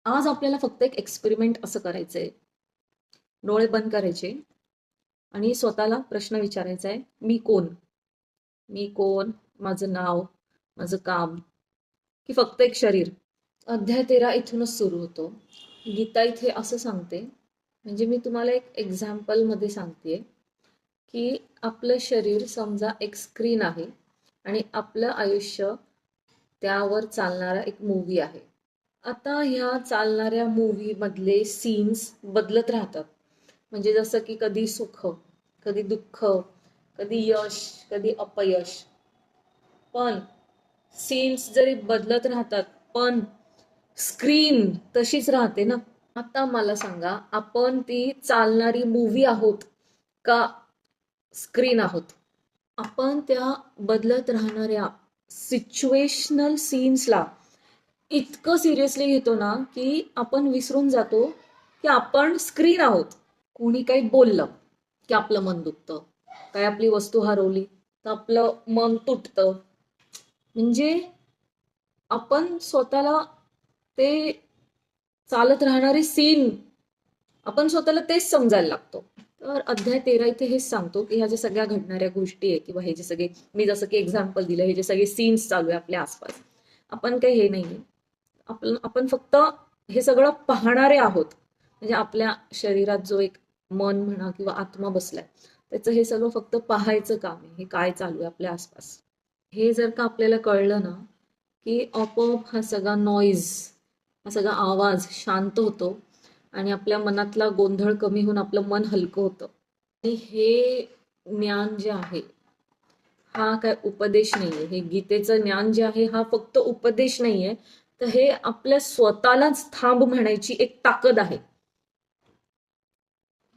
आज आपल्याला फक्त एक एक्सपेरिमेंट असं करायचंय. डोळे बंद करायचे आणि स्वतःला प्रश्न विचारायचा आहे, मी कोण? मी कोण? माझं नाव, माझं काम, की फक्त एक शरीर? अध्याय 13 इथूनच सुरू होतो. गीता इथे असं सांगते, म्हणजे मी तुम्हाला एक एक्झाम्पल मध्ये सांगतेय, की आपलं शरीर समजा एक स्क्रीन आहे आणि आपलं आयुष्य त्यावर चालणारा एक मूवी आहे. आता ह्या चालणाऱ्या मूवी मधले सीन्स बदलत राहतात. म्हणजे जसं की कधी सुख, कधी दुःख, कधी यश, कधी अपयश. पण सीन्स जरी बदलत राहतात, पण स्क्रीन तशीच राहते ना. आता मला सांगा, आपण ती चालणारी मूवी आहोत का स्क्रीन आहोत? आपण त्या बदलत राहणाऱ्या सिच्युएशनल सीन्सला इतकं सिरियसली घेतो ना, की आपण विसरून जातो की आपण स्क्रीन आहोत. कोणी काही बोललं की आपलं मन दुखतं, काय आपली वस्तू हरवली तर आपलं मन तुटतं. म्हणजे आपण स्वतःला ते चालत राहणारे सीन, आपण स्वतःला तेच समजायला लागतो. तर अध्याय 13 इथे हेच सांगतो की ह्या ज्या सगळ्या घडणाऱ्या गोष्टी आहे किंवा हे जे सगळे, मी जसं की एक्झाम्पल दिलं, हे जे सगळे सीन्स चालू आहे आपल्या आसपास, आपण काही हे नाहीये. आपण फक्त हे सगळं पाहणारे आहोत. म्हणजे आपल्या शरीरात जो एक मन म्हणा किंवा आत्मा बसलाय, त्याचं हे सगळं फक्त पाहायचं काम आहे, हे काय चालू आहे आपल्या आसपास. हे जर का आपल्याला कळलं ना, की आपोआप हा सगळा नॉईज, हा सगळा आवाज शांत होतो आणि आपल्या मनातला गोंधळ कमी होऊन आपलं मन हलकं होतं. आणि हे ज्ञान जे आहे, हा काय उपदेश नाहीये. हे गीतेचं ज्ञान जे आहे, हा फक्त उपदेश नाहीये, तर हे आपल्या स्वतःलाच थांब म्हणायची एक ताकद आहे.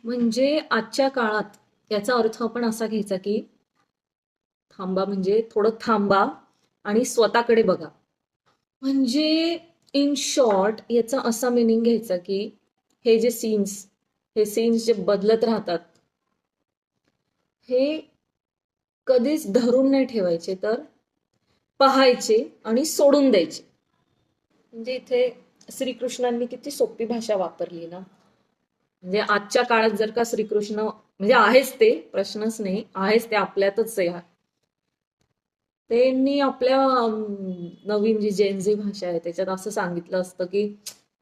म्हणजे आजच्या काळात याचा अर्थ आपण असा घ्यायचा की थांबा म्हणजे थोडं थांबा आणि स्वतःकडे बघा. म्हणजे इन शॉर्ट याचा असा मिनिंग घ्यायचा की हे सीन्स जे बदलत राहतात, हे कधीच धरून नाही ठेवायचे, तर पाहायचे आणि सोडून द्यायचे. म्हणजे इथे श्रीकृष्णांनी किती सोपी भाषा वापरली ना. म्हणजे आजच्या काळात जर का श्रीकृष्ण, म्हणजे आहेच ते, प्रश्नच नाही, आहेच ते, आपल्यातच आहे. त्यांनी आपल्या नवीन जी जेनझी भाषा आहे त्याच्यात असं सांगितलं असतं की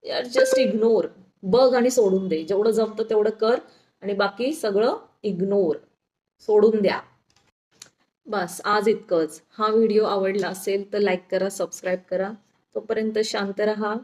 यार जस्ट इग्नोर, बघ आणि सोडून दे, जेवढं जमतं तेवढं कर आणि बाकी सगळं इग्नोर, सोडून द्या. बस आज इतकंच. हा व्हिडिओ आवडला असेल तर लाईक करा, सबस्क्राईब करा. तोपर्यंत शांत रहा.